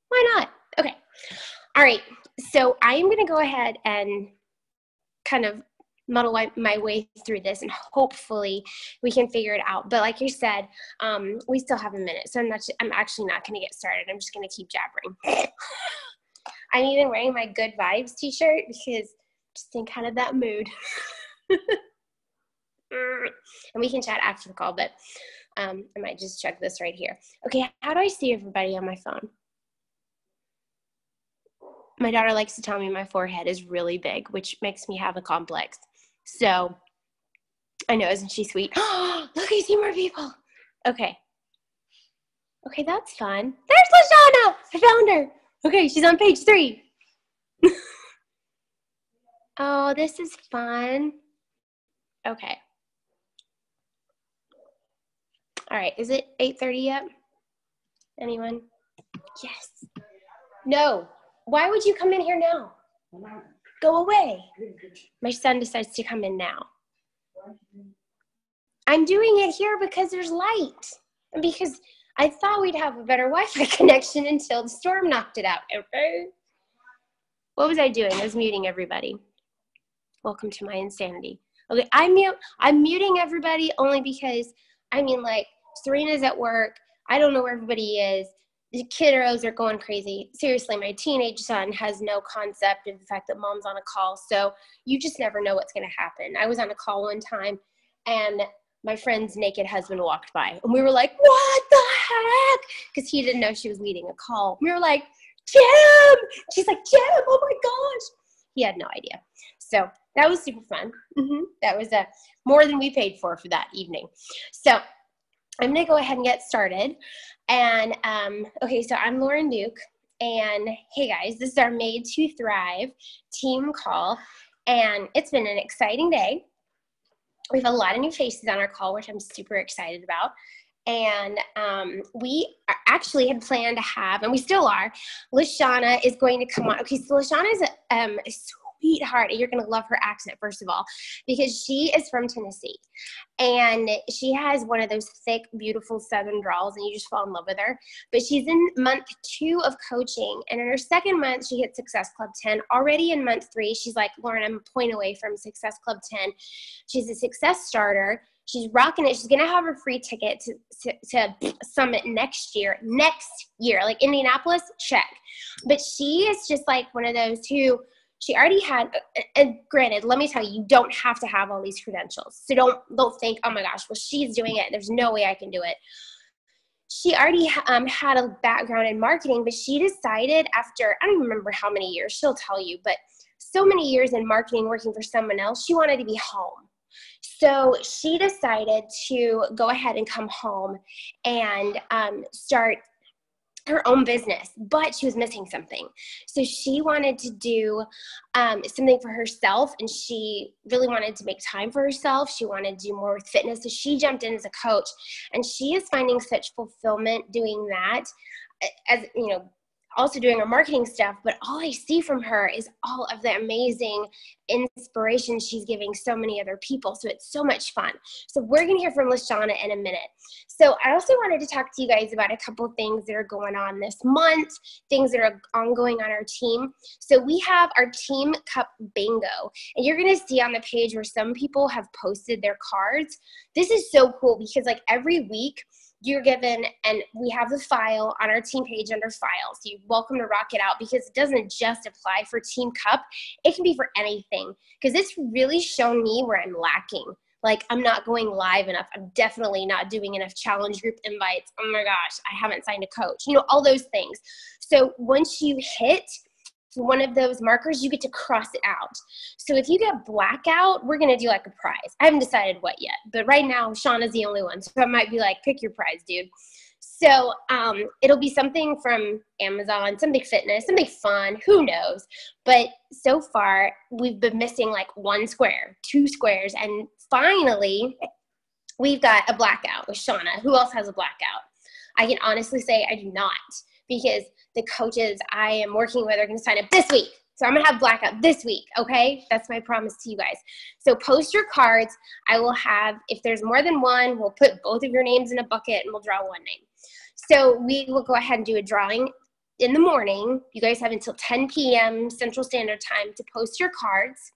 Why not? Okay. All right. So I'm going to go ahead and kind of muddle my way through this, and hopefully we can figure it out. But like you said, we still have a minute, so I'm actually not going to get started. I'm just going to keep jabbering. I'm even wearing my Good Vibes t-shirt because just in kind of that mood. And we can chat after the call, but I might just check this right here. Okay, how do I see everybody on my phone? My daughter likes to tell me my forehead is really big, which makes me have a complex. So I know, isn't she sweet? Oh, look, I see more people. Okay. Okay, that's fun. There's Laciena. I found her. Okay, she's on page 3. Oh, this is fun. Okay. All right, is it 8:30 yet? Anyone? Yes. No. Why would you come in here now? Go away. My son decides to come in now. I'm doing it here because there's light. And because I thought we'd have a better Wi-Fi connection until the storm knocked it out. Okay. What was I doing? I was muting everybody. Welcome to my insanity. Okay, I'm muting everybody only because, I mean, like, Serena's at work. I don't know where everybody is. The kiddos are going crazy. Seriously, my teenage son has no concept of the fact that mom's on a call. So you just never know what's going to happen. I was on a call one time, and my friend's naked husband walked by. And we were like, what the heck? Because he didn't know she was leading a call. We were like, Jim! She's like, Jim, oh my gosh. He had no idea. So that was super fun. That was more than we paid for that evening. So I'm going to go ahead and get started. And, okay, so I'm Lauren Duke. And, hey, guys, this is our Made to Thrive team call. And it's been an exciting day. We have a lot of new faces on our call, which I'm super excited about. And we actually had planned to have, and we still are, Laciena is going to come on. Okay, so Laciena is a sweetheart, and you're going to love her accent, first of all, because she is from Tennessee. And she has one of those thick, beautiful Southern drawls, and you just fall in love with her. But she's in month 2 of coaching, and in her second month, she hit Success Club 10. Already in month 3, she's like, Lauren, I'm a point away from Success Club 10. She's a success starter. She's rocking it. She's going to have her free ticket to Summit next year. Like Indianapolis, check. But she is just like one of those who she already had, and granted, let me tell you, you don't have to have all these credentials. So don't think, oh my gosh, well, she's doing it. There's no way I can do it. She already had a background in marketing, but she decided after, I don't even remember how many years, she'll tell you, but so many years in marketing working for someone else, she wanted to be home. So she decided to go ahead and come home and start her own business, but she was missing something. So she wanted to do something for herself, and she really wanted to make time for herself. She wanted to do more with fitness. So she jumped in as a coach, and she is finding such fulfillment doing that, as you know, also doing her marketing stuff. But all I see from her is all of the amazing inspiration she's giving so many other people. So it's so much fun. So we're going to hear from Laciena in a minute. So I also wanted to talk to you guys about a couple of things that are going on this month, things that are ongoing on our team. So we have our Team Cup Bingo, and you're going to see on the page where some people have posted their cards. This is so cool because like every week, you're given, and we have the file on our team page under files. So you're welcome to rock it out because it doesn't just apply for Team Cup. It can be for anything because it's really shown me where I'm lacking. Like I'm not going live enough. I'm definitely not doing enough challenge group invites. Oh my gosh, I haven't signed a coach. You know, all those things. So once you hit one of those markers, you get to cross it out. So if you get blackout, we're going to do like a prize. I haven't decided what yet, but right now Shauna's the only one. So I might be like, pick your prize, dude. So it'll be something from Amazon, something fitness, something fun, who knows. But so far we've been missing like 1 square, 2 squares. And finally we've got a blackout with Shauna. Who else has a blackout? I can honestly say I do not, because the coaches I am working with are going to sign up this week. So I'm going to have blackout this week, okay? That's my promise to you guys. So post your cards. I will have, if there's more than one, we'll put both of your names in a bucket and we'll draw one name. So we will go ahead and do a drawing. in the morning. You guys have until 10 p.m. Central Standard Time to post your cards.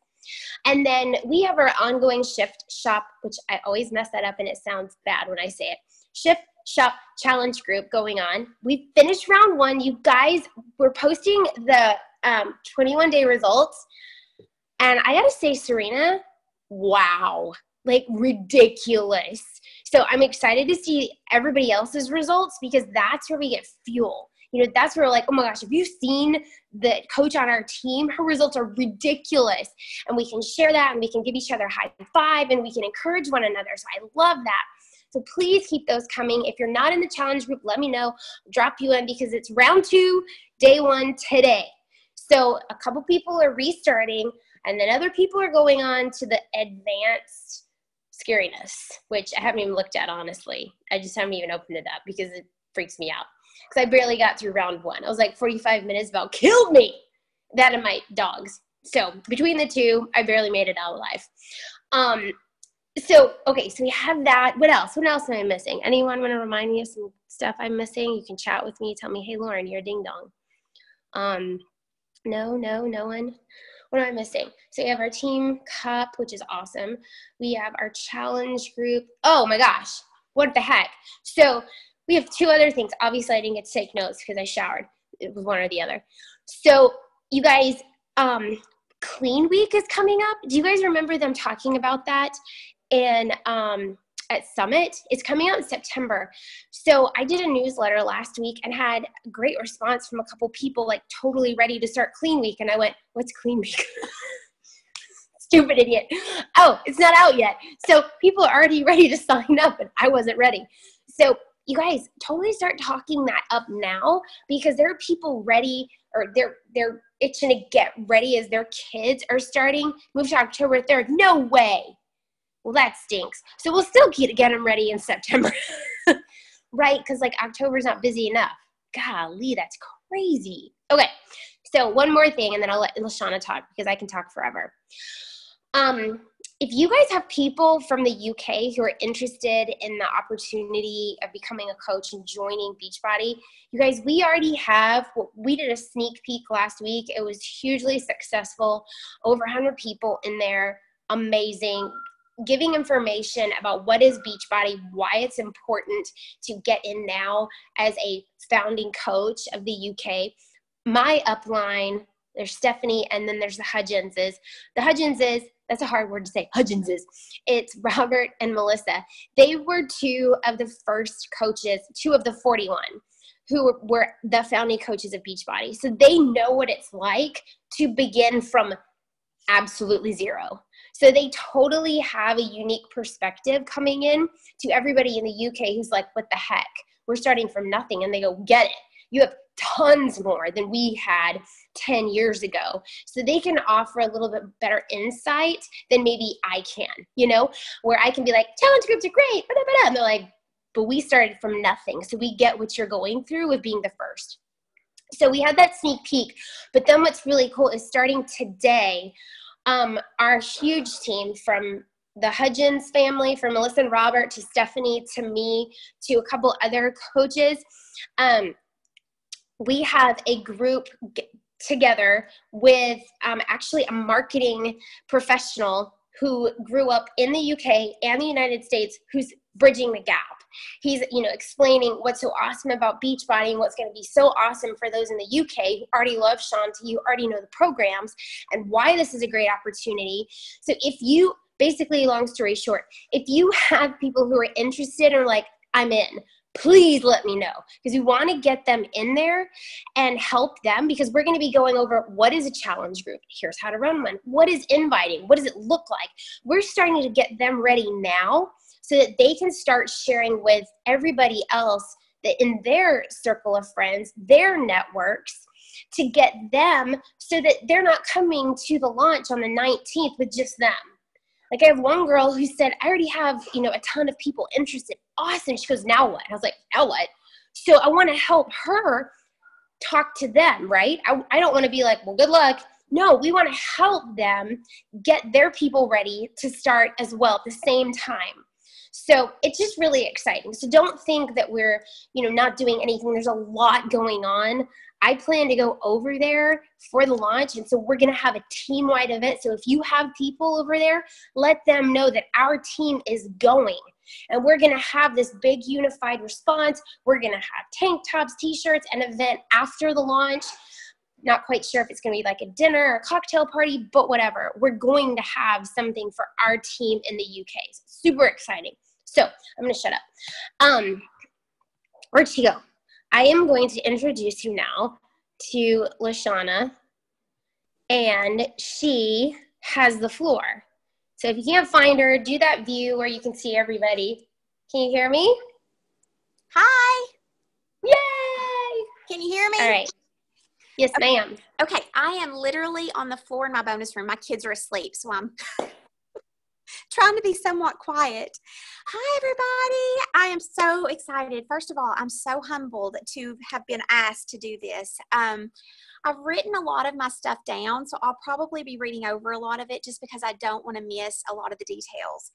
And then we have our ongoing shift shop, which I always mess that up and it sounds bad when I say it. Shift shop challenge group going on. We finished round 1. You guys, we're posting the 21-day results. And I got to say, Serena, wow, like ridiculous. So I'm excited to see everybody else's results because that's where we get fuel. You know, that's where we're like, oh my gosh, have you seen the coach on our team? Her results are ridiculous. And we can share that and we can give each other a high five and we can encourage one another. So I love that. So please keep those coming. If you're not in the challenge group, let me know. I'll drop you in because it's round 2, day 1 today. So a couple people are restarting and then other people are going on to the advanced scariness, which I haven't even looked at, honestly. I just haven't even opened it up because it freaks me out. Because I barely got through round 1. I was like 45 minutes about killed me. That and my dogs. So between the two, I barely made it out alive. Okay, so we have that. What else? What else am I missing? Anyone want to remind me of some stuff I'm missing? You can chat with me. Tell me, hey, Lauren, you're a ding dong. No one. What am I missing? So we have our team cup, which is awesome. We have our challenge group. Oh my gosh, what the heck? So we have 2 other things. Obviously, I didn't get to take notes because I showered. It was one or the other. So you guys, Clean Week is coming up. Do you guys remember them talking about that? And at Summit, it's coming out in September. So I did a newsletter last week and had a great response from a couple people, like totally ready to start Clean Week. And I went, what's Clean Week? Stupid idiot. Oh, it's not out yet. So people are already ready to sign up and I wasn't ready. So you guys totally start talking that up now because there are people ready or they're itching to get ready as their kids are starting. Move to October 3rd. No way. Well, that stinks. So we'll still get them ready in September. Right? Because like October's not busy enough. Golly, that's crazy. Okay. So one more thing and then I'll let Laciena talk because I can talk forever. If you guys have people from the UK who are interested in the opportunity of becoming a coach and joining Beachbody, you guys, we already have, we did a sneak peek last week. It was hugely successful. Over 100 people in there. Amazing. Giving information about what is Beachbody, why it's important to get in now as a founding coach of the UK. My upline, there's Stephanie, and then there's the Hudgenses. The Hudgenses, that's a hard word to say, Hudgenses. It's Robert and Melissa. They were 2 of the first coaches, 2 of the 41, who were the founding coaches of Beachbody. So they know what it's like to begin from absolutely zero. So they totally have a unique perspective coming in to everybody in the UK who's like, what the heck? We're starting from nothing. And they go, get it. You have tons more than we had 10 years ago. So they can offer a little bit better insight than maybe I can, you know, where I can be like, challenge groups are great. And they're like, but we started from nothing. So we get what you're going through with being the first. So we had that sneak peek. But then what's really cool is starting today, our huge team from the Hudgens family, from Melissa and Robert to Stephanie to me to a couple other coaches, we have a group together with actually a marketing professional who grew up in the UK and the United States who's bridging the gap. He's, explaining what's so awesome about Beachbody and what's going to be so awesome for those in the UK who already love Shanti, who already know the programs, and why this is a great opportunity. So if you, basically, long story short, if you have people who are interested or like, I'm in, please let me know, because we want to get them in there and help them, because we're going to be going over what is a challenge group. Here's how to run one. What is inviting? What does it look like? We're starting to get them ready now so that they can start sharing with everybody else that in their circle of friends, their networks, to get them so that they're not coming to the launch on the 19th with just them. Like I have one girl who said, I already have, a ton of people interested. Awesome. She goes, now what? I was like, now what? So I want to help her talk to them, right? I don't want to be like, well, good luck. No, we want to help them get their people ready to start as well at the same time. So it's just really exciting. So don't think that we're, not doing anything. There's a lot going on. I plan to go over there for the launch. And so we're going to have a team-wide event. So if you have people over there, let them know that our team is going. And we're going to have this big unified response. We're going to have tank tops, t-shirts, an event after the launch. Not quite sure if it's going to be like a dinner or a cocktail party, but whatever. We're going to have something for our team in the UK. So super exciting. So I'm going to shut up. Where'd she go? I am going to introduce you now to Laciena, and she has the floor. So if you can't find her, do that view where you can see everybody. Can you hear me? Hi. Yay! Can you hear me? All right. Yes, ma'am. Okay, I am literally on the floor in my bonus room. My kids are asleep, so I'm trying to be somewhat quiet. Hi, everybody. I am so excited. First of all, I'm so humbled to have been asked to do this. I've written a lot of my stuff down, so I'll probably be reading over a lot of it just because I don't want to miss a lot of the details.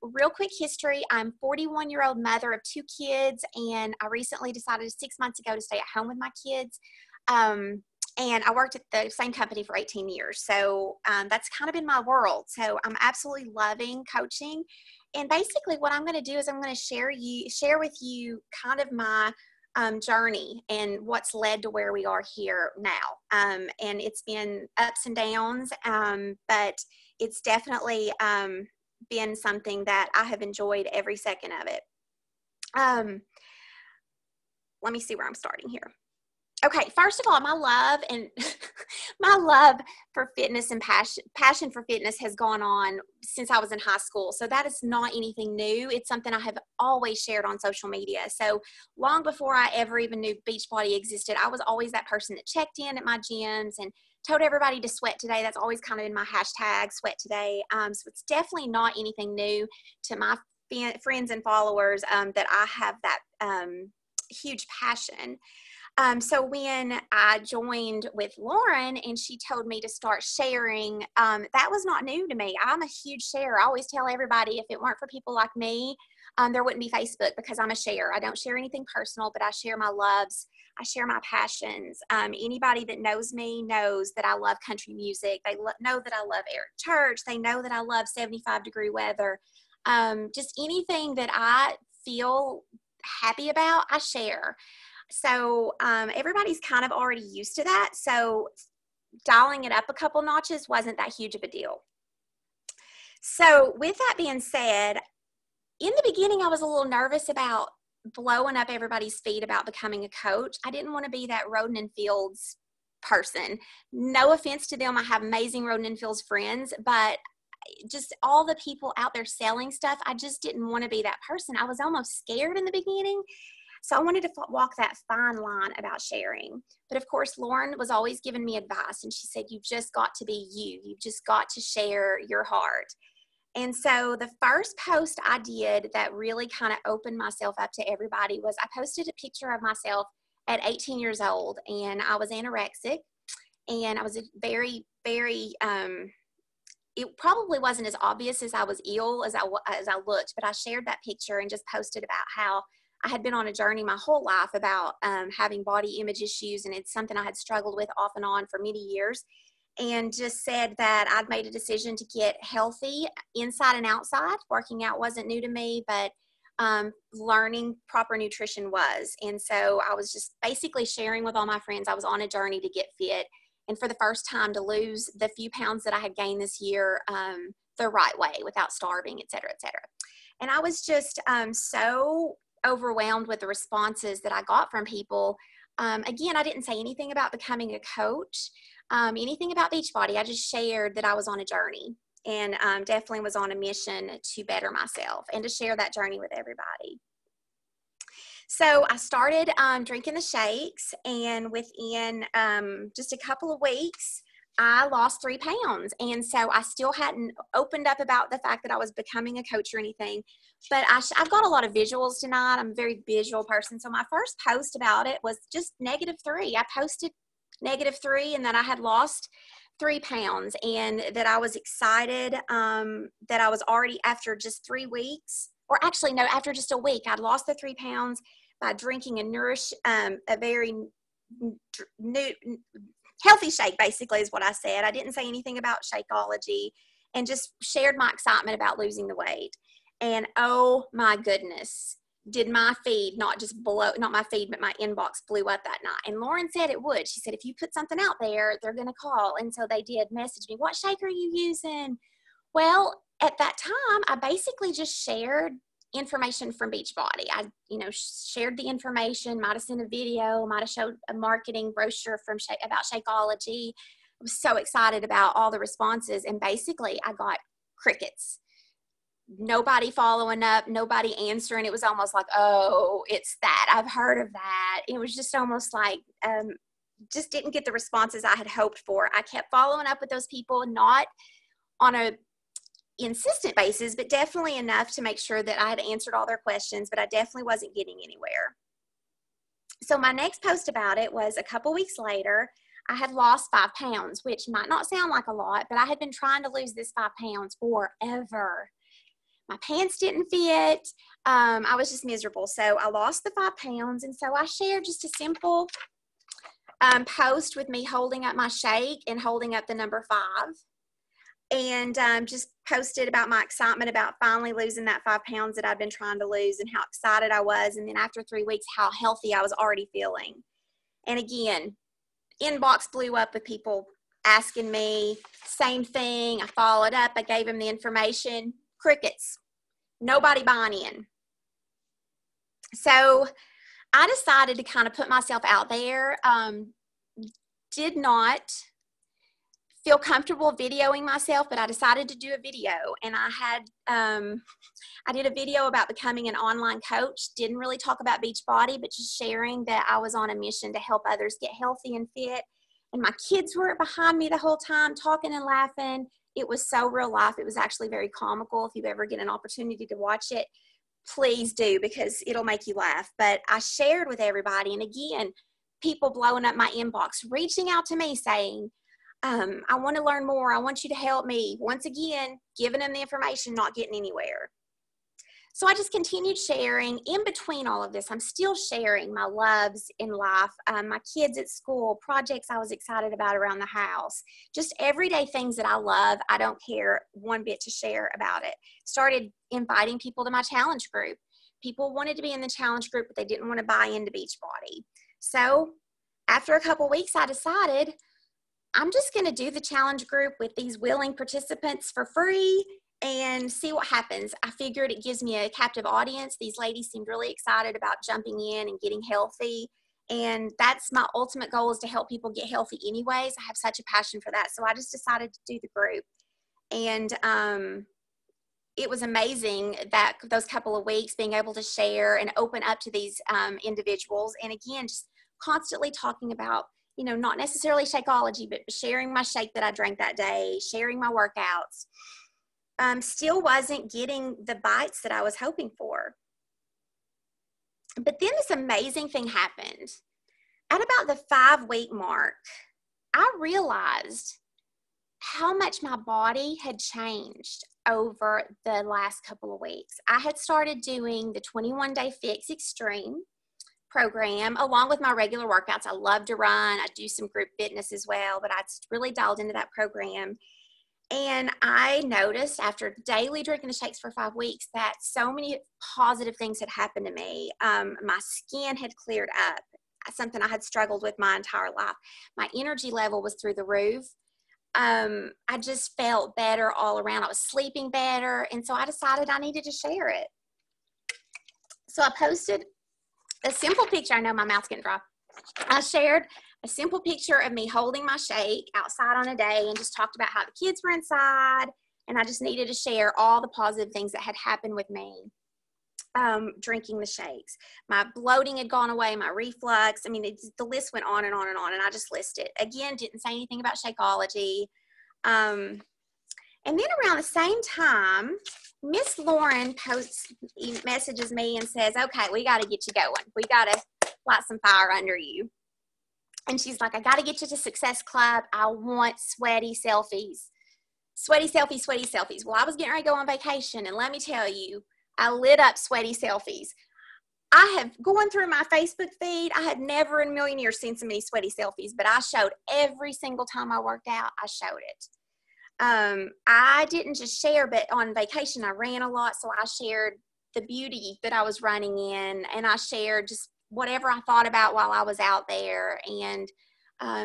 Real quick history, I'm a 41-year-old mother of 2 kids, and I recently decided 6 months ago to stay at home with my kids. And I worked at the same company for 18 years. So that's kind of been my world. So I'm absolutely loving coaching. And basically what I'm going to do is I'm going to share with you kind of my journey and what's led to where we are here now. And it's been ups and downs, but it's definitely been something that I have enjoyed every second of it. Let me see where I'm starting here. Okay, first of all, my love and my love for fitness and passion for fitness has gone on since I was in high school. So that is not anything new. It's something I have always shared on social media. So long before I ever even knew Beachbody existed, I was always that person that checked in at my gyms and told everybody to sweat today. That's always kind of in my hashtag, sweat today. So it's definitely not anything new to my friends and followers that I have that huge passion. So when I joined with Lauren and she told me to start sharing, that was not new to me. I'm a huge sharer. I always tell everybody if it weren't for people like me, there wouldn't be Facebook because I'm a sharer. I don't share anything personal, but I share my loves. I share my passions. Anybody that knows me knows that I love country music. They know that I love Eric Church. They know that I love 75-degree weather. Just anything that I feel happy about, I share. So everybody's kind of already used to that. So dialing it up a couple notches wasn't that huge of a deal. So with that being said, in the beginning, I was a little nervous about blowing up everybody's feet about becoming a coach. I didn't want to be that Roden and Fields person. No offense to them. I have amazing Roden and Fields friends, but just all the people out there selling stuff, I just didn't want to be that person. I was almost scared in the beginning. So I wanted to walk that fine line about sharing. But of course, Lauren was always giving me advice. And she said, you've just got to be you. You've just got to share your heart. And so the first post I did that really kind of opened myself up to everybody was I posted a picture of myself at 18 years old. And I was anorexic. And I was very, very, it probably wasn't as obvious as I was ill as I looked. But I shared that picture and just posted about how I had been on a journey my whole life about having body image issues, and it's something I had struggled with off and on for many years, and just said that I'd made a decision to get healthy inside and outside. Working out wasn't new to me, but learning proper nutrition was. And so I was just basically sharing with all my friends I was on a journey to get fit, and for the first time to lose the few pounds that I had gained this year the right way without starving, et cetera, et cetera. And I was just so overwhelmed with the responses that I got from people. Again, I didn't say anything about becoming a coach, anything about Beachbody. I just shared that I was on a journey and definitely was on a mission to better myself and to share that journey with everybody. So I started drinking the shakes, and within just a couple of weeks, I lost 3 pounds. And so I still hadn't opened up about the fact that I was becoming a coach or anything, but I've got a lot of visuals tonight. I'm a very visual person. So my first post about it was just -3. I posted -3 and that I had lost 3 pounds and that I was excited that I was already, after just 3 weeks, or actually no, after just a week, I'd lost the 3 pounds by drinking a very healthy shake, basically, is what I said. I didn't say anything about Shakeology, and just shared my excitement about losing the weight. And oh my goodness, did my feed not my feed, but my inbox blew up that night. And Lauren said it would. She said, if you put something out there, they're going to call. And so they did message me, what shake are you using? Well, at that time, I basically just shared information from Beachbody. I, shared the information, might have sent a video, might have showed a marketing brochure about Shakeology. I was so excited about all the responses, and basically I got crickets. Nobody following up, nobody answering. It was almost like, oh, it's that. I've heard of that. It was just almost like, just didn't get the responses I had hoped for. I kept following up with those people, not on a insistent basis, but definitely enough to make sure that I had answered all their questions, but I definitely wasn't getting anywhere. So my next post about it was a couple weeks later. I had lost 5 pounds, which might not sound like a lot, but I had been trying to lose this 5 pounds forever. My pants didn't fit. I was just miserable. So I lost the 5 pounds. And so I shared just a simple post with me holding up my shake and holding up the number 5. And just posted about my excitement about finally losing that 5 pounds that I'd been trying to lose, and how excited I was. And then after 3 weeks, how healthy I was already feeling. And again, inbox blew up with people asking me, same thing. I followed up. I gave them the information. Crickets. Nobody buying in. So I decided to kind of put myself out there. Did not feel comfortable videoing myself, but I decided to do a video. And I did a video about becoming an online coach. Didn't really talk about Beachbody, but just sharing that I was on a mission to help others get healthy and fit. And my kids were behind me the whole time, talking and laughing. It was so real life. It was actually very comical. If you ever get an opportunity to watch it, please do, because it'll make you laugh. But I shared with everybody. And again, people blowing up my inbox, reaching out to me saying, I want to learn more. I want you to help me. Once again, giving them the information, not getting anywhere. So I just continued sharing. In between all of this, I'm still sharing my loves in life, my kids at school, projects I was excited about around the house, just everyday things that I love. I don't care one bit to share about it. Started inviting people to my challenge group. People wanted to be in the challenge group, but they didn't want to buy into Beachbody. So after a couple weeks, I decided I'm just going to do the challenge group with these willing participants for free and see what happens. I figured it gives me a captive audience. These ladies seemed really excited about jumping in and getting healthy. And that's my ultimate goal, is to help people get healthy anyways. I have such a passion for that. So I just decided to do the group. And it was amazing that those couple of weeks being able to share and open up to these individuals. And again, just constantly talking about, not necessarily Shakeology, but sharing my shake that I drank that day, sharing my workouts. Still wasn't getting the bites that I was hoping for. But then this amazing thing happened. At about the 5-week mark, I realized how much my body had changed over the last couple of weeks. I had started doing the 21-day Fix Extreme program along with my regular workouts. I love to run. I do some group fitness as well, but I really dialed into that program. And I noticed after daily drinking the shakes for 5 weeks that so many positive things had happened to me. My skin had cleared up, something I had struggled with my entire life. My energy level was through the roof. I just felt better all around. I was sleeping better. And so I decided I needed to share it. So I posted a simple picture. I know my mouth's getting dry. I shared a simple picture of me holding my shake outside on a day and just talked about how the kids were inside. And I just needed to share all the positive things that had happened with me drinking the shakes. My bloating had gone away, my reflux. I mean, the list went on and on and on, and I just listed. Again, didn't say anything about Shakeology. And then around the same time, Miss Lauren messages me and says, okay, we got to get you going. We got to light some fire under you. And she's like, I got to get you to Success Club. I want sweaty selfies. Sweaty selfies, sweaty selfies. Well, I was getting ready to go on vacation, and let me tell you, I lit up sweaty selfies. I have gone through my Facebook feed. I had never in a million years seen so many sweaty selfies, but I showed every single time I worked out, I showed it. I didn't just share, but on vacation, I ran a lot. So I shared the beauty that I was running in, and I shared just whatever I thought about while I was out there, and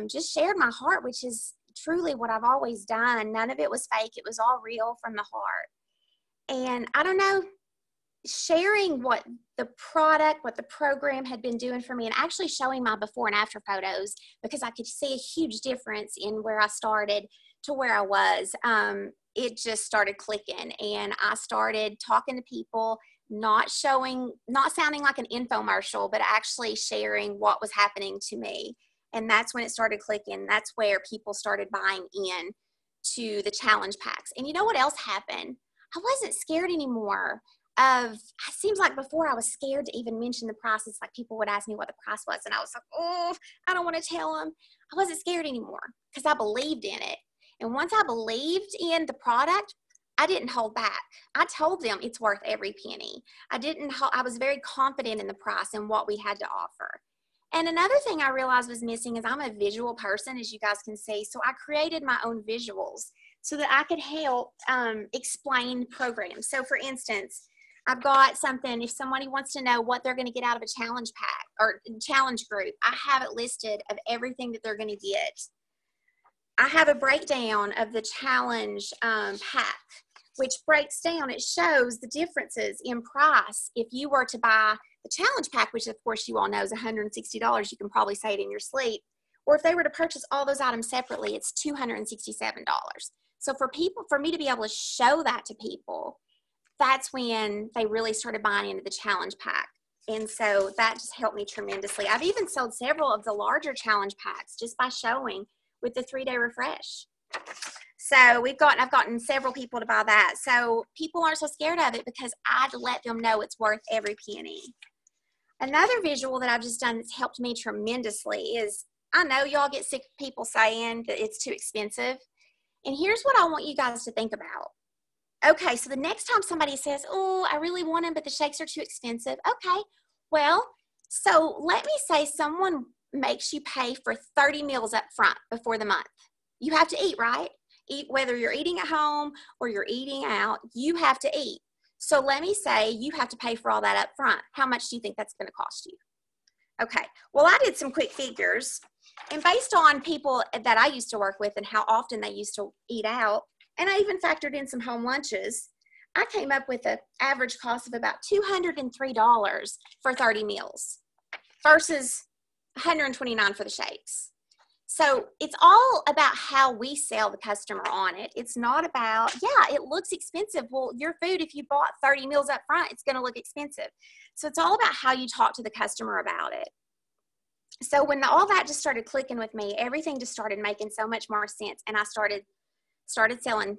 just shared my heart, which is truly what I've always done. None of it was fake. It was all real from the heart. And I don't know, sharing what the product, what the program had been doing for me, and actually showing my before and after photos, because I could see a huge difference in where I started to where I was. It just started clicking, and I started talking to people, not sounding like an infomercial, but actually sharing what was happening to me. And that's when it started clicking. That's where people started buying in to the challenge packs. And you know what else happened? I wasn't scared anymore it seems like before I was scared to even mention the prices. Like people would ask me what the price was, and I was like, oh, I don't want to tell them. I wasn't scared anymore because I believed in it. And once I believed in the product, I didn't hold back. I told them it's worth every penny. I was very confident in the price and what we had to offer. And another thing I realized was missing is I'm a visual person, as you guys can see. So I created my own visuals so that I could help explain programs. So for instance, I've got something, if somebody wants to know what they're going to get out of a challenge pack or challenge group, I have it listed of everything that they're going to get. I have a breakdown of the challenge pack, which breaks down, it shows the differences in price. If you were to buy the challenge pack, which of course you all know is $160, you can probably say it in your sleep, or if they were to purchase all those items separately, it's $267. So for me to be able to show that to people, that's when they really started buying into the challenge pack. And so that just helped me tremendously. I've even sold several of the larger challenge packs just by showing with the 3-day refresh. So I've gotten several people to buy that. So people aren't so scared of it because I'd let them know it's worth every penny. Another visual that I've just done that's helped me tremendously is, I know y'all get sick of people saying that it's too expensive. And here's what I want you guys to think about. Okay, so the next time somebody says, oh, I really want them, but the shakes are too expensive. Okay, well, so let me say someone makes you pay for 30 meals up front before the month. You have to eat, right? Eat, whether you're eating at home or you're eating out, you have to eat. So let me say you have to pay for all that up front. How much do you think that's going to cost you? Okay, well, I did some quick figures, and based on people that I used to work with and how often they used to eat out, and I even factored in some home lunches, I came up with an average cost of about $203 for 30 meals versus $129 for the shakes. So it's all about how we sell the customer on it. It's not about, yeah, it looks expensive. Well, your food, if you bought 30 meals up front, it's going to look expensive. So it's all about how you talk to the customer about it. So when all that just started clicking with me, everything just started making so much more sense, and I started selling.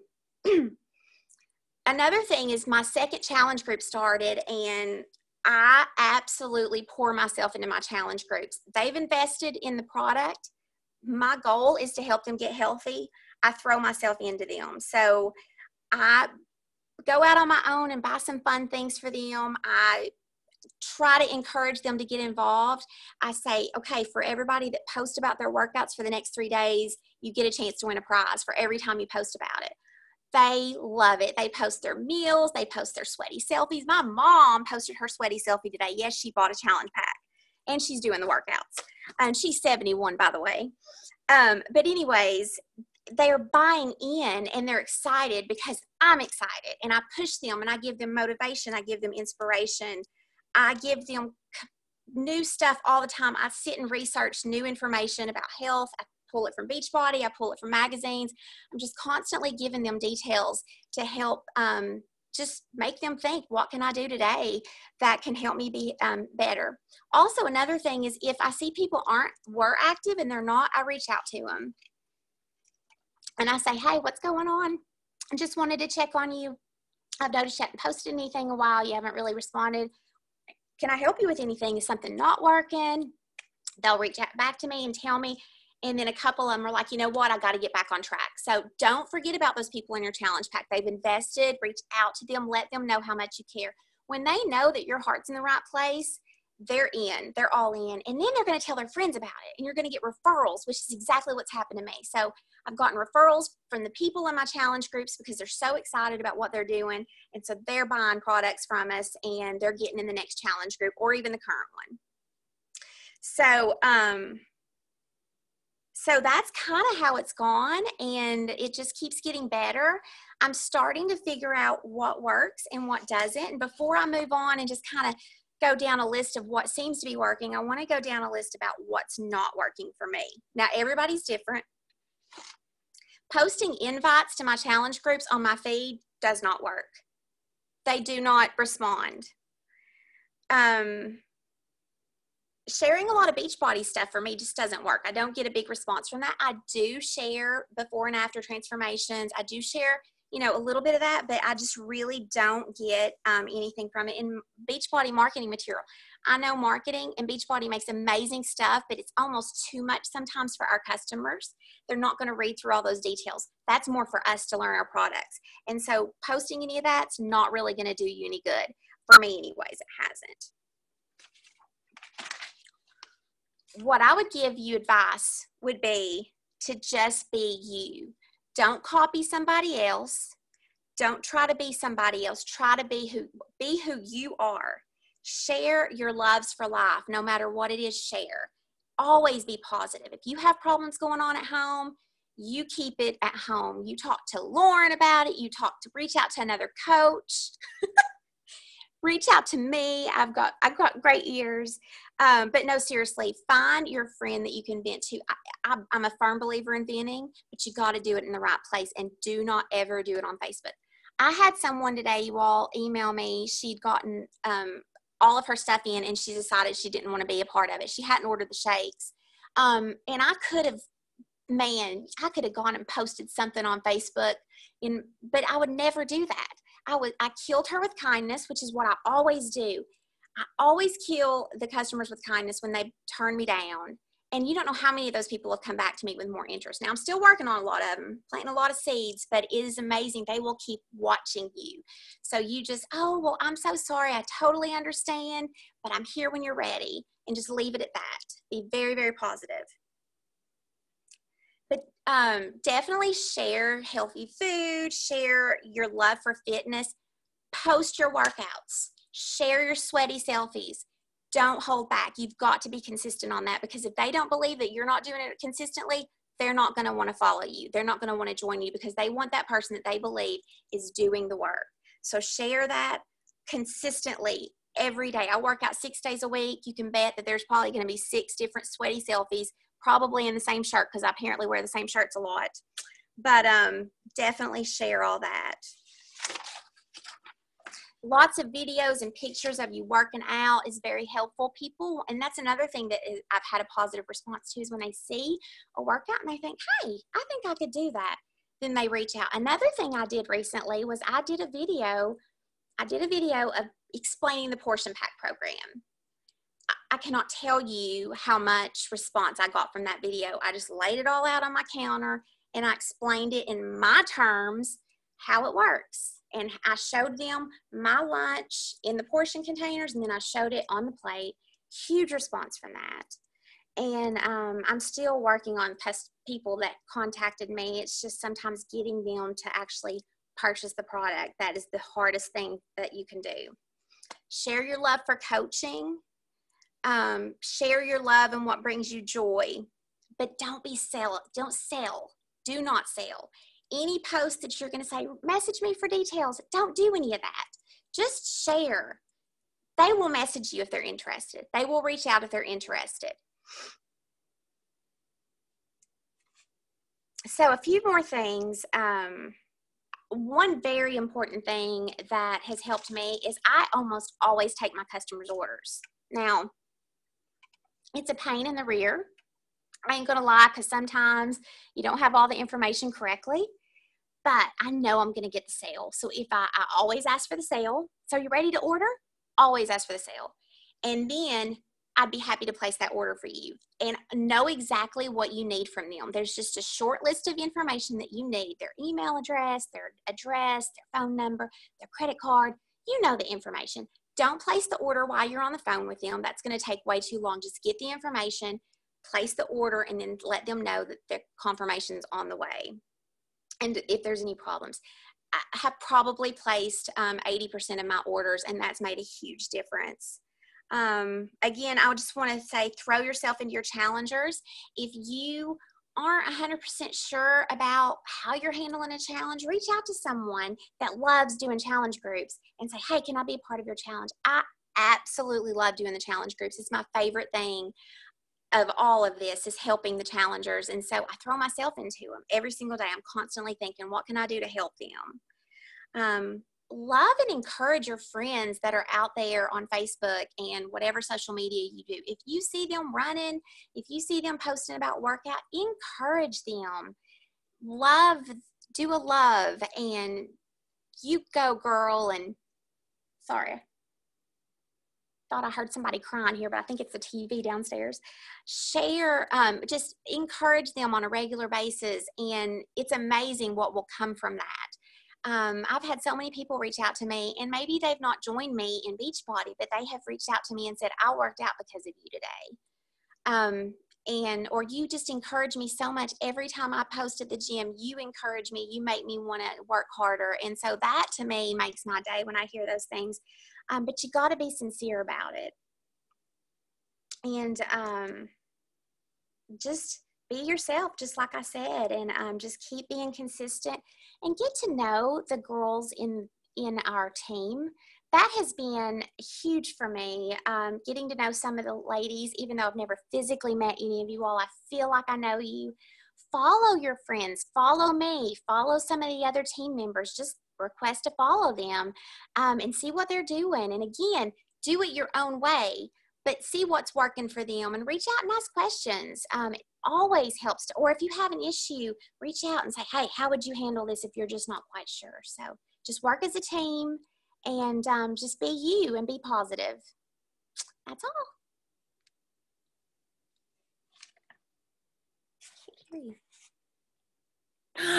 Another thing is my second challenge group started, and I absolutely pour myself into my challenge groups. They've invested in the product. My goal is to help them get healthy. I throw myself into them. So I go out on my own and buy some fun things for them. I try to encourage them to get involved. I say, okay, for everybody that posts about their workouts for the next 3 days, you get a chance to win a prize for every time you post about it. They love it. They post their meals. They post their sweaty selfies. My mom posted her sweaty selfie today. Yes, she bought a challenge pack, and she's doing the workouts. And she's 71, by the way. But anyways, they're buying in, and they're excited because I'm excited, and I push them, and I give them motivation. I give them inspiration. I give them new stuff all the time. I sit and research new information about health. I pull it from Beachbody. I pull it from magazines. I'm just constantly giving them details to help just make them think, what can I do today that can help me be better? Also, another thing is if I see people were active and they're not, I reach out to them. And I say, hey, what's going on? I just wanted to check on you. I've noticed you haven't posted anything in a while. You haven't really responded. Can I help you with anything? Is something not working? They'll reach out back to me and tell me. And then a couple of them are like, you know what? I got to get back on track. So don't forget about those people in your challenge pack. They've invested. Reach out to them. Let them know how much you care. When they know that your heart's in the right place, they're in, they're all in, and then they're going to tell their friends about it, and you're going to get referrals, which is exactly what's happened to me. So I've gotten referrals from the people in my challenge groups because they're so excited about what they're doing, and so they're buying products from us, and they're getting in the next challenge group or even the current one. So that's kind of how it's gone, and it just keeps getting better. I'm starting to figure out what works and what doesn't. And before I move on and just kind of go down a list of what seems to be working, I want to go down a list about what's not working for me. Now, everybody's different. Posting invites to my challenge groups on my feed does not work. They do not respond. Sharing a lot of Beachbody stuff for me just doesn't work. I don't get a big response from that. I do share before and after transformations. I do share, a little bit of that, but I just really don't get anything from it. In Beachbody marketing material, I know marketing and Beachbody makes amazing stuff, but it's almost too much sometimes for our customers. They're not going to read through all those details. That's more for us to learn our products. And so posting any of that's not really going to do you any good. For me anyways, it hasn't. What I would give you advice would be to just be you. Don't copy somebody else. Don't try to be somebody else. Try to be who you are. Share your loves for life. No matter what it is, share. Always be positive. If you have problems going on at home, you keep it at home. You talk to Lauren about it. Reach out to another coach. Reach out to me. I've got great ears. But no, seriously, find your friend that you can vent to. I'm a firm believer in venting, but you got to do it in the right place, and do not ever do it on Facebook. I had someone today, you all, email me. She'd gotten all of her stuff in, and she decided she didn't want to be a part of it. She hadn't ordered the shakes. And I could have gone and posted something on Facebook, but I would never do that. I killed her with kindness, which is what I always do. I always kill the customers with kindness when they turn me down. And you don't know how many of those people have come back to me with more interest. Now, I'm still working on a lot of them, planting a lot of seeds, but it is amazing. They will keep watching you. So you just, oh, well, I'm so sorry. I totally understand, but I'm here when you're ready. And just leave it at that. Be very, very positive. But definitely share healthy food, share your love for fitness, post your workouts, share your sweaty selfies. Don't hold back. You've got to be consistent on that, because if they don't believe that you're not doing it consistently, they're not going to want to follow you. They're not going to want to join you, because they want that person that they believe is doing the work. So share that consistently every day. I work out 6 days a week. You can bet that there's probably going to be 6 different sweaty selfies, probably in the same shirt, because I apparently wear the same shirts a lot. But definitely share all that. Lots of videos and pictures of you working out is very helpful, people. And that's another thing that I've had a positive response to, is when they see a workout and they think, hey, I think I could do that. Then they reach out. Another thing I did recently was I did a video of explaining the portion pack program. I cannot tell you how much response I got from that video. I just laid it all out on my counter, and I explained it in my terms, how it works. And I showed them my lunch in the portion containers, and then I showed it on the plate. Huge response from that. And I'm still working on people that contacted me. It's just sometimes getting them to actually purchase the product. That is the hardest thing that you can do. Share your love for coaching. Share your love and what brings you joy. But don't sell. Do not sell. Any post that you're going to say, message me for details, don't do any of that. Just share. They will message you if they're interested. They will reach out if they're interested. So a few more things. One very important thing that has helped me is I almost always take my customers' orders. Now, it's a pain in the rear. I ain't going to lie, because sometimes you don't have all the information correctly, but I know I'm going to get the sale. So if I always ask for the sale. So you ready to order? Always ask for the sale. And then I'd be happy to place that order for you and know exactly what you need from them. There's just a short list of information that you need: their email address, their phone number, their credit card. You know the information. Don't place the order while you're on the phone with them. That's going to take way too long. Just get the information, place the order, and then let them know that the confirmation's on the way. And if there's any problems, I have probably placed 80% of my orders, and that's made a huge difference. Again, I just want to say, throw yourself into your challengers. If you aren't 100% sure about how you're handling a challenge, reach out to someone that loves doing challenge groups and say, hey, can I be a part of your challenge? I absolutely love doing the challenge groups. It's my favorite thing of all of this, is helping the challengers. And so I throw myself into them every single day. I'm constantly thinking, what can I do to help them? Love and encourage your friends that are out there on Facebook and whatever social media you do. If you see them running, if you see them posting about workout, encourage them. Do a love, and you go, girl. And sorry, thought I heard somebody crying here, but I think it's the TV downstairs. Share, just encourage them on a regular basis, and it's amazing what will come from that. I've had so many people reach out to me, and maybe they've not joined me in Beachbody, but they have reached out to me and said, I worked out because of you today. Or you just encourage me so much. Every time I post at the gym, you encourage me, you make me want to work harder. And so that to me makes my day when I hear those things. But you got to be sincere about it. And just be yourself, just like I said, and just keep being consistent and get to know the girls in our team. That has been huge for me, getting to know some of the ladies, even though I've never physically met any of you all. I feel like I know you. Follow your friends, follow me, follow some of the other team members. Just request to follow them and see what they're doing. And again, do it your own way, but see what's working for them and reach out and ask questions. It always helps or if you have an issue, reach out and say, hey, how would you handle this if you're just not quite sure? So just work as a team and just be you and be positive. That's all.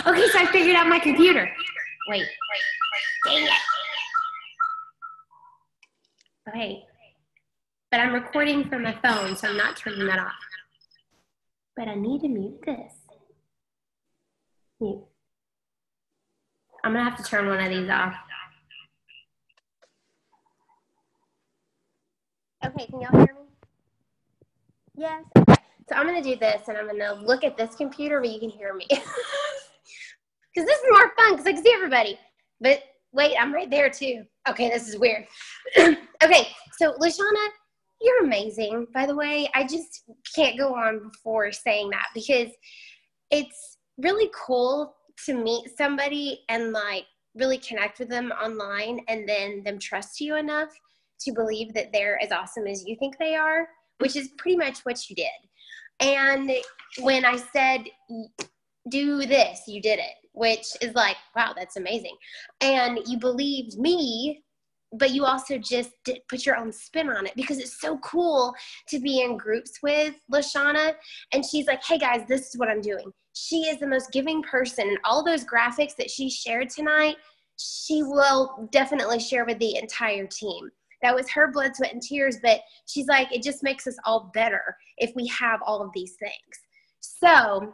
Okay, so I figured out my computer. Wait. Dang it. Okay. But I'm recording from my phone, so I'm not turning that off. But I need to mute this. Mute. I'm going to have to turn one of these off. Okay, can y'all hear me? Yes? Okay. So I'm going to do this, and I'm going to look at this computer where you can hear me. Because this is more fun, because I can see everybody. But wait, I'm right there, too. Okay, this is weird. Okay, so Laciena, you're amazing, by the way. I just can't go on before saying that, because it's really cool to meet somebody and, like, really connect with them online and then them trust you enough to believe that they're as awesome as you think they are, which is pretty much what you did. And when I said, do this, you did it, which is like, wow, that's amazing. And you believed me, but you also just put your own spin on it, because it's so cool to be in groups with Laciena. And she's like, hey guys, this is what I'm doing. She is the most giving person. And all those graphics that she shared tonight, she will definitely share with the entire team. That was her blood, sweat, and tears, but she's like, it just makes us all better if we have all of these things. So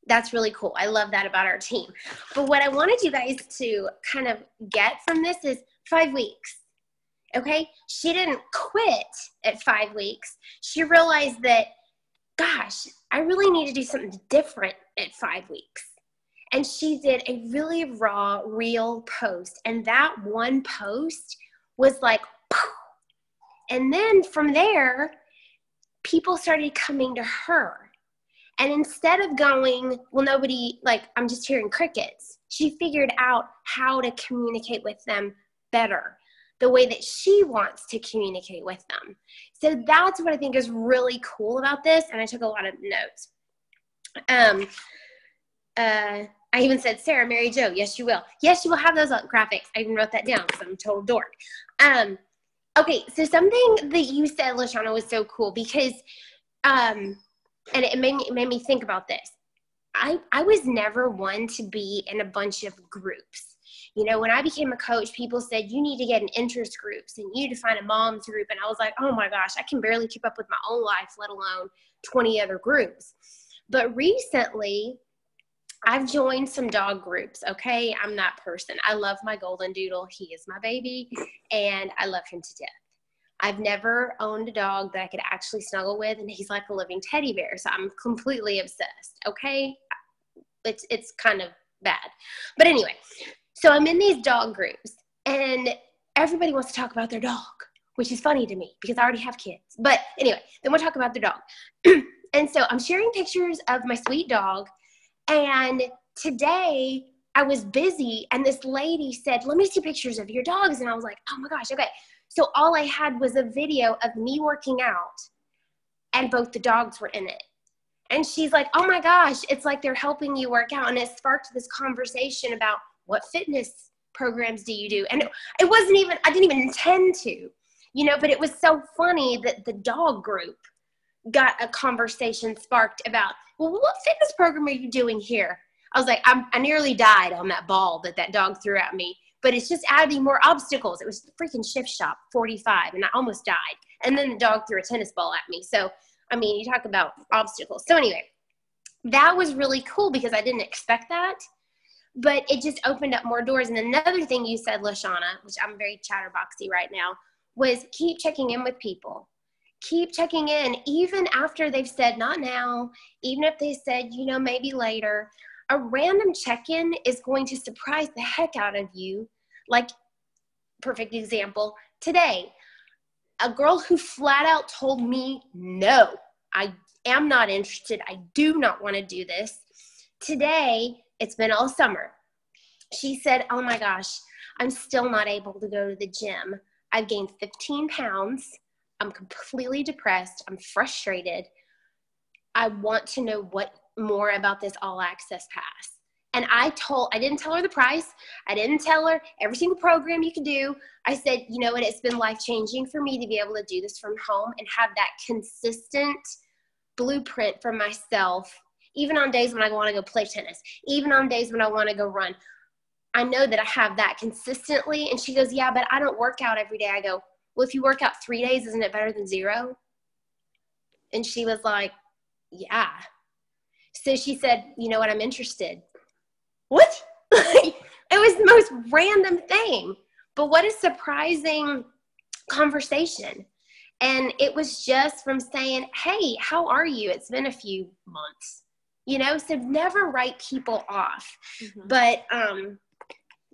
that's really cool. I love that about our team. But what I wanted you guys to kind of get from this is 5 weeks, okay? She didn't quit at 5 weeks. She realized that, gosh, I really need to do something different at 5 weeks. And she did a really raw, real post. And that one post was like, poof. And then from there, people started coming to her. And instead of going, well, nobody, like, I'm just hearing crickets, she figured out how to communicate with them better, the way that she wants to communicate with them. So that's what I think is really cool about this. And I took a lot of notes. I even said, Sarah, Mary Jo, yes, you will. Yes, you will have those graphics. I even wrote that down because I'm a total dork. Okay, so something that you said, Laciena, was so cool because, and it made me think about this. I was never one to be in a bunch of groups. You know, when I became a coach, people said, you need to get in interest groups and you need to find a mom's group. And I was like, oh my gosh, I can barely keep up with my own life, let alone 20 other groups. But recently, I've joined some dog groups, okay? I'm that person. I love my golden doodle. He is my baby, and I love him to death. I've never owned a dog that I could actually snuggle with, and he's like a living teddy bear, so I'm completely obsessed, okay? It's kind of bad. But anyway, so I'm in these dog groups, and everybody wants to talk about their dog, which is funny to me because I already have kids. But anyway, then we'll talk about their dog. And so I'm sharing pictures of my sweet dog, and today I was busy, and this lady said, let me see pictures of your dogs. And I was like, oh my gosh, okay. So all I had was a video of me working out, and both the dogs were in it. And she's like, oh my gosh, it's like they're helping you work out. And it sparked this conversation about what fitness programs do you do? And it wasn't even, I didn't even intend to, you know, but it was so funny that the dog group got a conversation sparked about, well, what fitness program are you doing here? I was like, I nearly died on that ball that dog threw at me, but it's just adding more obstacles. It was freaking shift shop 45, and I almost died. And then the dog threw a tennis ball at me. So, I mean, you talk about obstacles. So anyway, that was really cool because I didn't expect that, but it just opened up more doors. And another thing you said, Laciena, which I'm very chatterboxy right now, was keep checking in with people. Keep checking in, even after they've said, not now, even if they said, you know, maybe later. A random check-in is going to surprise the heck out of you. Like, perfect example, today, a girl who flat out told me, no, I am not interested. I do not want to do this. Today, it's been all summer. She said, oh my gosh, I'm still not able to go to the gym. I've gained 15 pounds. I'm completely depressed. I'm frustrated. I want to know what more about this all access pass. And I didn't tell her the price. I didn't tell her every single program you could do. I said, you know what, it's been life-changing for me to be able to do this from home and have that consistent blueprint for myself, even on days when I want to go play tennis, even on days when I want to go run. I know that I have that consistently. And she goes, yeah, but I don't work out every day. I go, well, if you work out 3 days, isn't it better than 0? And she was like, yeah. So she said, you know what, I'm interested. What? It was the most random thing. But what a surprising conversation. And it was just from saying, hey, how are you? It's been a few months. You know, so never write people off. Mm-hmm. But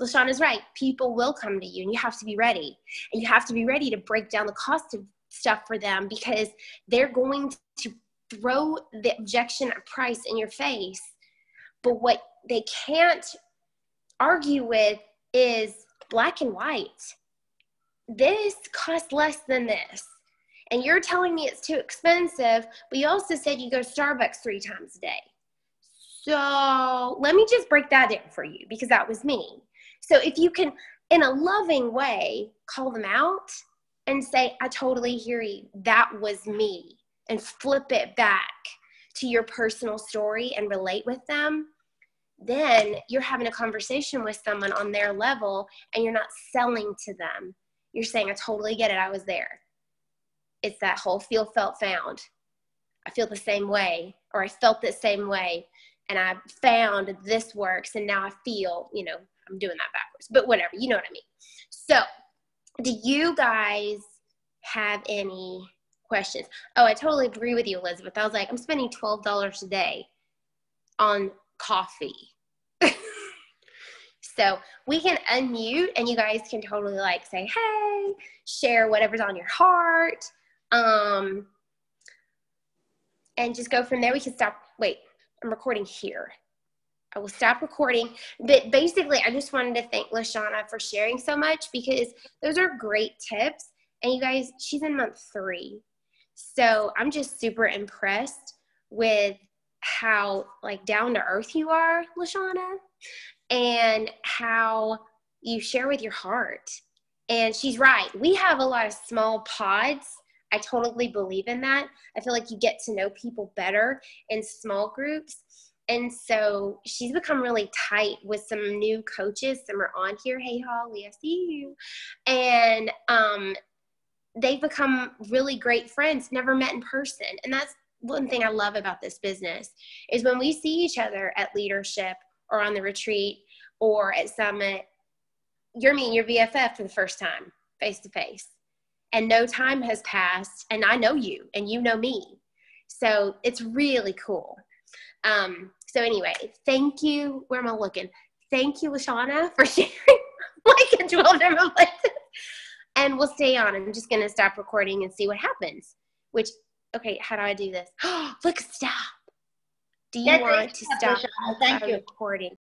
Lashauna's right. People will come to you, and you have to be ready. And you have to be ready to break down the cost of stuff for them, because they're going to throw the objection at price in your face. But what they can't argue with is black and white. This costs less than this. And you're telling me it's too expensive, but you also said you go to Starbucks 3 times a day. So let me just break that down for you, because that was me. So if you can, in a loving way, call them out and say, I totally hear you. That was me. And flip it back to your personal story and relate with them, then you're having a conversation with someone on their level, and you're not selling to them. You're saying, I totally get it. I was there. It's that whole feel, felt, found. I feel the same way, or I felt the same way, and I found this works, and now I feel, you know, I'm doing that backwards, but whatever, you know what I mean. So do you guys have any questions? Oh, I totally agree with you, Elizabeth. I was like, I'm spending $12 a day on coffee. So we can unmute, and you guys can totally like say, hey, share whatever's on your heart. And just go from there. We can stop. Wait, I'm recording here. I will stop recording. But basically, I just wanted to thank Laciena for sharing so much, because those are great tips. And you guys, she's in month 3. So I'm just super impressed with how like down to earth you are, Laciena, and how you share with your heart. And she's right. We have a lot of small pods. I totally believe in that. I feel like you get to know people better in small groups. And so she's become really tight with some new coaches. Some are on here. Hey, Holly, I see you. And they've become really great friends, never met in person. And that's one thing I love about this business is when we see each other at leadership or on the retreat or at Summit, you're meeting your BFF for the first time, face to face. And no time has passed, and I know you, and you know me. So it's really cool. So anyway, thank you. Where am I looking? Thank you, Laciena, for sharing like a 12 different places. And we'll stay on. I'm just going to stop recording and see what happens. Which, okay, how do I do this? Look, stop. Do you want to stop Thank you. recording?